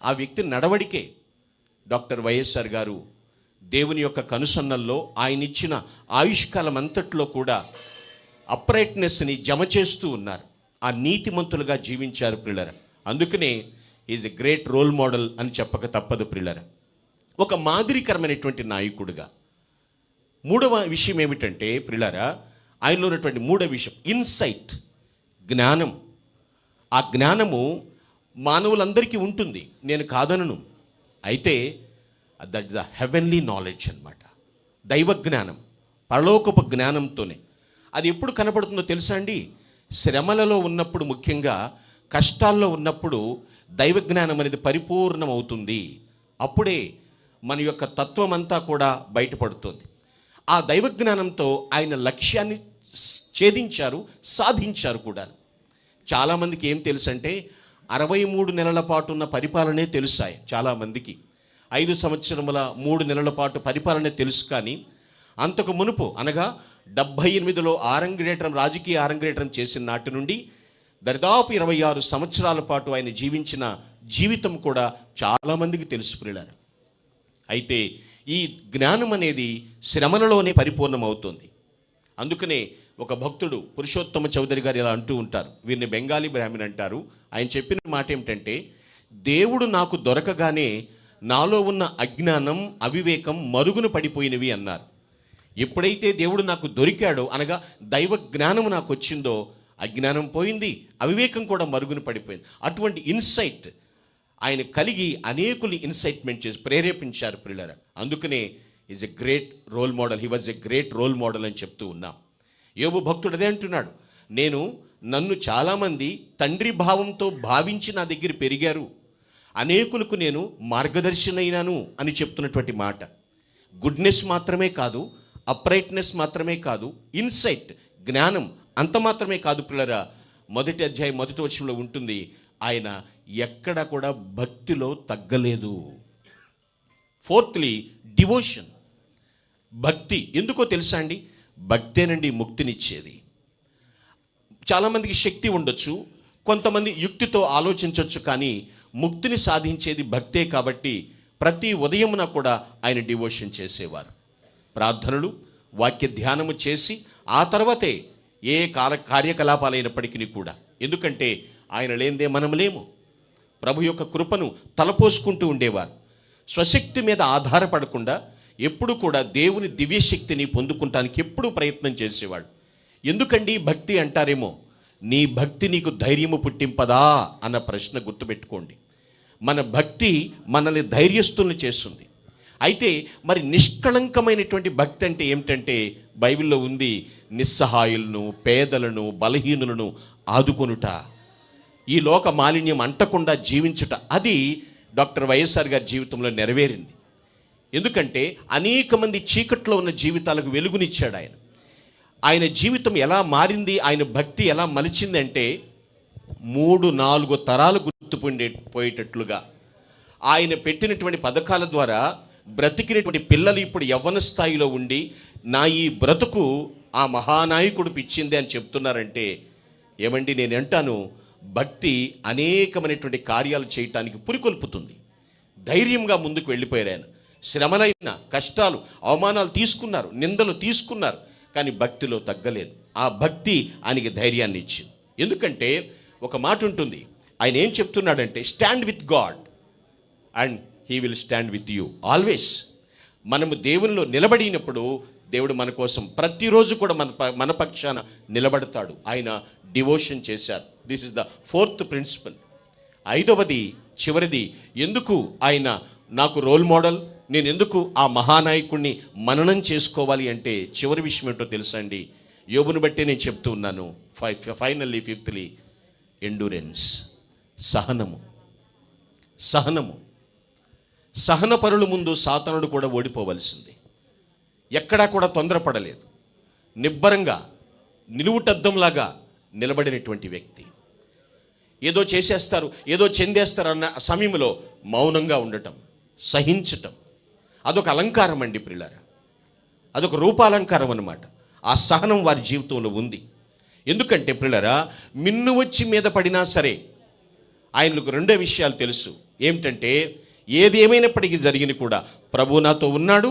ఆ వ్యక్తి నడవడికే doctor YSR గారు దేవుని యొక్క కనుసన్నల్లో ఆయన ఇచ్చిన ఆయుష్కాలం అంతట్లో కూడా అప్రైట్నెస్ని జమ చేస్తూ ఉన్నారు. ఆ నీతిమంతులుగా జీవించారు ప్రియులారా. అందుకనే is a great role model అని చెప్పక తప్పదు ప్రియులారా. ఒక మాదిరికరమైనటువంటి నాయకుడిగా మూడవ విషయం ఏమిటంటే ప్రియులారా, ఆయనలో ఉన్నటువంటి మూడవ విషయం ఇన్సైట్, జ్ఞానం. ఆ జ్ఞానము మానవులందరికీ ఉంటుంది, నేను కాదనను. అయితే that is the heavenly knowledge అన్నమాట. దైవ జ్ఞానం, పరలోకపు జ్ఞానంతోనే. అది ఎప్పుడు కనపడుతుందో తెలుసా అండి? శ్రమలలో ఉన్నప్పుడు, ముఖ్యంగా కష్టాల్లో ఉన్నప్పుడు దైవ జ్ఞానం అనేది పరిపూర్ణం అవుతుంది. అప్పుడే మన యొక్క తత్వం అంతా కూడా బయటపడుతుంది. ఆ దైవ జ్ఞానంతో ఆయన లక్ష్యాన్ని ఛేదించారు, సాధించారు కూడా. చాలామందికి ఏం తెలుసు అంటే 63 నెలల పాటు ఉన్న పరిపాలనే తెలుసాయి. చాలామందికి 5 సంవత్సరముల 3 నెలల పాటు పరిపాలనే తెలుసు. కానీ అంతకు మునుపు అనగా 78లో రాజకీయ ఆరంగేట్రం చేసిన నాటి నుండి దరిదాపు 26 సంవత్సరాల పాటు ఆయన జీవించిన జీవితం కూడా చాలామందికి తెలుసు ప్రియులారా. అయితే ఈ జ్ఞానం అనేది శ్రమలలోనే పరిపూర్ణమవుతుంది. అందుకనే ఒక భక్తుడు పురుషోత్తమ చౌదరి గారు ఇలా అంటూ ఉంటారు, వీరిని బెంగాలీ బ్రాహ్మణ్ అంటారు. ఆయన చెప్పిన మాట ఏమిటంటే, దేవుడు నాకు దొరకగానే నాలో ఉన్న అజ్ఞానం, అవివేకం మరుగున పడిపోయినవి అన్నారు. ఎప్పుడైతే దేవుడు నాకు దొరికాడో అనగా దైవ జ్ఞానం నాకు వచ్చిందో, అజ్ఞానం పోయింది, అవివేకం కూడా మరుగున పడిపోయింది. అటువంటి ఇన్సైట్ ఆయన కలిగి అనేకులు ఇన్సైట్మెంట్ చేసి ప్రేరేపించారు ప్రియులారా. అందుకనే is a great role model, he was a great role model అని చెప్తూ ఉన్నాం. యోబు భక్తుడు అదే అంటున్నాడు, నన్ను చాలామంది తండ్రి భావంతో భావించి నా దగ్గర పెరిగారు, అనేకులకు నేను మార్గదర్శనైనాను అని చెప్తున్నటువంటి మాట. గుడ్నెస్ మాత్రమే కాదు, అప్రైట్నెస్ మాత్రమే కాదు, ఇన్సైట్, జ్ఞానం అంత మాత్రమే కాదు పిల్లరా. 1వ అధ్యాయం 1వ వచనంలో ఉంటుంది, ఆయన ఎక్కడ కూడా భక్తిలో తగ్గలేదు. 4th డివోషన్, భక్తి. ఎందుకో తెలుసా అండి? భక్తేనండి ముక్తినిచ్చేది. చాలామందికి శక్తి ఉండొచ్చు, కొంతమంది యుక్తితో ఆలోచించవచ్చు, కానీ ముక్తిని సాధించేది భక్తే. కాబట్టి ప్రతి ఉదయమున కూడా ఆయన డివోషన్ చేసేవారు. ప్రార్థనలు, వాక్య ధ్యానము చేసి ఆ తర్వాతే ఏ కార్యకలాపాలైనప్పటికీ కూడా. ఎందుకంటే ఆయన లేనిదే మనం లేము. ప్రభు యొక్క కృపను తలపోసుకుంటూ ఉండేవారు. స్వశక్తి మీద ఆధారపడకుండా ఎప్పుడు కూడా దేవుని దివ్యశక్తిని పొందుకుంటానికి ఎప్పుడూ ప్రయత్నం చేసేవాడు. ఎందుకండి భక్తి అంటారేమో, నీ భక్తి నీకు ధైర్యము పుట్టింపదా అన్న ప్రశ్న గుర్తుపెట్టుకోండి. మన భక్తి మనల్ని ధైర్యస్తుల్ని చేస్తుంది. అయితే మరి నిష్కళంకమైనటువంటి భక్తి అంటే ఏమిటంటే, బైబిల్లో ఉంది, నిస్సహాయులను, పేదలను, బలహీనులను ఆదుకొనుట, ఈ లోక మాలిన్యం అంటకుండా జీవించుట. అది డాక్టర్ వైఎస్ఆర్ గారి జీవితంలో నెరవేరింది. ఎందుకంటే అనేక మంది చీకట్లో ఉన్న జీవితాలకు వెలుగునిచ్చాడు ఆయన. ఆయన జీవితం ఎలా మారింది, ఆయన భక్తి ఎలా మలిచింది అంటే 3-4 తరాలు గుర్తుపోయేటట్లుగా ఆయన పెట్టినటువంటి పథకాల ద్వారా బ్రతికినటువంటి పిల్లలు ఇప్పుడు యవ్వన స్థాయిలో ఉండి, నా ఈ బ్రతుకు ఆ మహానాయకుడు పిచ్చింది అని చెప్తున్నారంటే ఏమండి, నేను అంటాను, భక్తి అనేకమైనటువంటి కార్యాలు చేయటానికి పురికొల్పుతుంది. ధైర్యంగా ముందుకు వెళ్ళిపోయారు ఆయన. శ్రమలైన, కష్టాలు, అవమానాలు తీసుకున్నారు, నిందలు తీసుకున్నారు, కానీ భక్తిలో తగ్గలేదు. ఆ భక్తి ఆయనకి ధైర్యాన్ని ఇచ్చింది. ఎందుకంటే ఒక మాట ఉంటుంది, ఆయన ఏం చెప్తున్నాడంటే, stand with God and he will stand with you always. మనము దేవునిలో నిలబడినప్పుడు దేవుడు మన కోసం ప్రతిరోజు కూడా మన పక్షాన నిలబడతాడు. ఆయన డివోషన్ చేశారు. This is the 4th principle. 5వది, చివరిది, ఎందుకు ఆయన నాకు రోల్ మోడల్, నేను ఎందుకు ఆ మహానాయకుడిని మననం చేసుకోవాలి అంటే చివరి విషయం ఏంటో తెలుసా అండి? యోబుని బట్టే నేను చెప్తూ ఉన్నాను. ఫైనల్లీ 5th ఎండ్యూరెన్స్, సహనము. సహనపరుల ముందు సాతానుడు కూడా ఓడిపోవలసింది. ఎక్కడా కూడా తొందరపడలేదు. నిబ్బరంగా నిలువుటద్దంలాగా నిలబడినటువంటి వ్యక్తి. ఏదో చేసేస్తారు, ఏదో చెందేస్తారు అన్న సమయంలో మౌనంగా ఉండటం, సహించటం, అదొక అలంకారం అండి ప్రియులారా. అదొక రూపాలంకారం అన్నమాట. ఆ సహనం వారి జీవితంలో ఉంది. ఎందుకంటే ప్రియులారా, మిన్ను వచ్చి మీద పడినా సరే ఆయనకు 2 విషయాలు తెలుసు. ఏమిటంటే ఏది ఏమైనప్పటికీ జరిగిన కూడా ప్రభు నాతో ఉన్నాడు,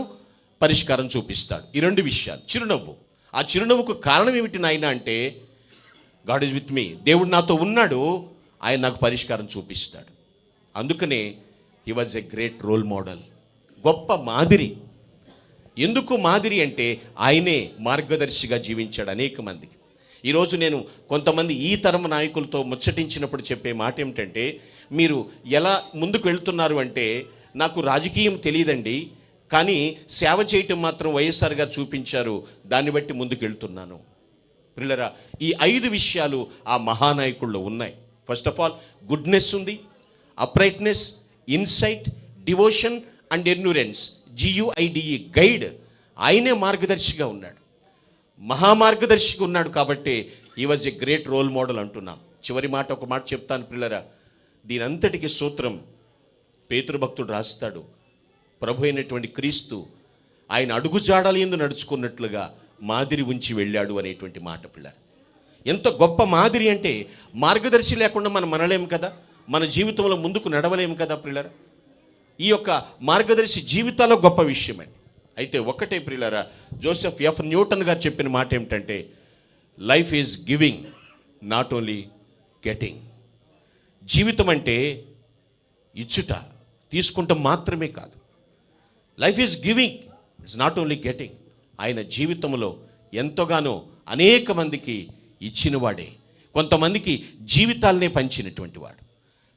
పరిష్కారం చూపిస్తాడు. ఈ రెండు విషయాలు. చిరునవ్వు, ఆ చిరునవ్వుకు కారణం ఏమిటి నాయన అంటే గాడ్ ఈజ్ విత్ మీ, దేవుడు నాతో ఉన్నాడు, ఆయన నాకు పరిష్కారం చూపిస్తాడు. అందుకనే he was a great role model, గొప్ప మాదిరి. ఎందుకు మాదిరి అంటే ఆయనే మార్గదర్శిగా జీవించాడు అనేక మందికి. ఈరోజు నేను కొంతమంది ఈ తరం నాయకులతో ముచ్చటించినప్పుడు చెప్పే మాట ఏమిటంటే, మీరు ఎలా ముందుకు వెళ్తున్నారు అంటే, నాకు రాజకీయం తెలియదండి, కానీ సేవ చేయటం మాత్రం వైఎస్ఆర్ గారు చూపించారు, దాన్ని బట్టి ముందుకు వెళ్తున్నాను. పిల్లరా, ఈ 5 విషయాలు ఆ మహానాయకుల్లో ఉన్నాయి. ఫస్ట్ ఆఫ్ ఆల్ గుడ్నెస్ ఉంది, uprightness, insight, devotion and endurance. GUIDE, guide. ఆయనే మార్గదర్శిగా ఉన్నాడు, మహామార్గదర్శిగా ఉన్నాడు. కాబట్టి he was a great role model అంటున్నాం. చివరి మాట ఒక మాట చెప్తాను పిల్లరా, దీని అంతటికి సూత్రం పేతురు భక్తుడు రాస్తాడు. ప్రభు అయినటువంటి క్రీస్తు ఆయన అడుగుజాడల యందు నడుచుకున్నట్లుగా మాదిరి ఉంచి వెళ్ళాడు అనేటువంటి మాట పిల్లరా. ఎంత గొప్ప మాదిరి అంటే, మార్గదర్శి లేకుండా మనం మనలేము కదా, మన జీవితంలో ముందుకు నడవలేము కదా పిల్లరా. ఈ యొక్క మార్గదర్శి జీవితాల్లో గొప్ప విషయమే. అయితే ఒకటే ప్రియులారా, జోసెఫ్ ఎఫ్ న్యూటన్ గారు చెప్పిన మాట ఏమిటంటే, life is giving, not only getting. జీవితం అంటే ఇచ్చుట, తీసుకుంటాం మాత్రమే కాదు. Life is giving, it's not only getting. ఆయన జీవితంలో ఎంతగానో అనేక మందికి ఇచ్చినవాడే. కొంతమందికి జీవితాలనే పంచినటువంటి వాడు,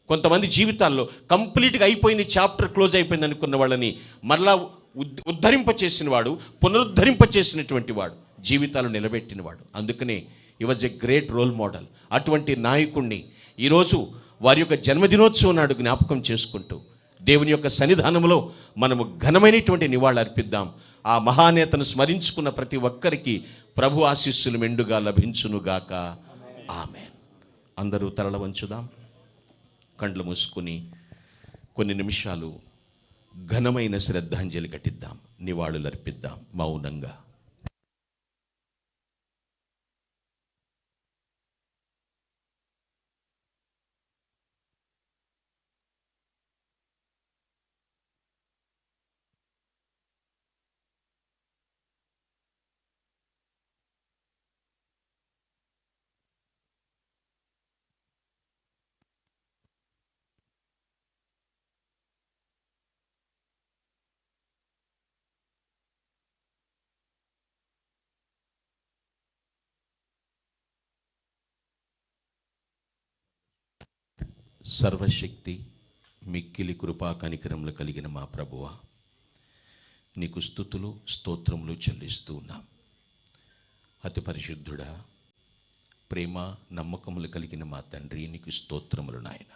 కొంతమంది జీవితాల్లో కంప్లీట్గా అయిపోయింది, చాప్టర్ క్లోజ్ అయిపోయింది అనుకున్న వాళ్ళని మరలా ఉద్ధరింపచేసిన వాడు, పునరుద్ధరింపచేసినటువంటి వాడు, జీవితాలు నిలబెట్టినవాడు. అందుకనే he was a great role model. అటువంటి నాయకుణ్ణి ఈరోజు వారి యొక్క జన్మదినోత్సవం నాడు జ్ఞాపకం చేసుకుంటూ దేవుని యొక్క సన్నిధానంలో మనము ఘనమైనటువంటి నివాళులు అర్పిద్దాం. ఆ మహానేతను స్మరించుకున్న ప్రతి ఒక్కరికి ప్రభు ఆశీస్సులు మెండుగా లభించునుగాక. ఆమేన్. అందరూ తలల వంచుదాం, కండ్లు మూసుకుని కొన్ని నిమిషాలు ఘనమైన శ్రద్ధాంజలి ఘటిద్దాం, నివాళులు అర్పిద్దాం మౌనంగా. సర్వశక్తి మిక్కిలి కృపా కనికరములు కలిగిన మా ప్రభువా, నీకు స్తుతులు స్తోత్రములు చెల్లిస్తూ ఉన్నాం. అతి పరిశుద్ధుడా, ప్రేమ నమ్మకములు కలిగిన మా తండ్రి, నీకు స్తోత్రములు నాయన.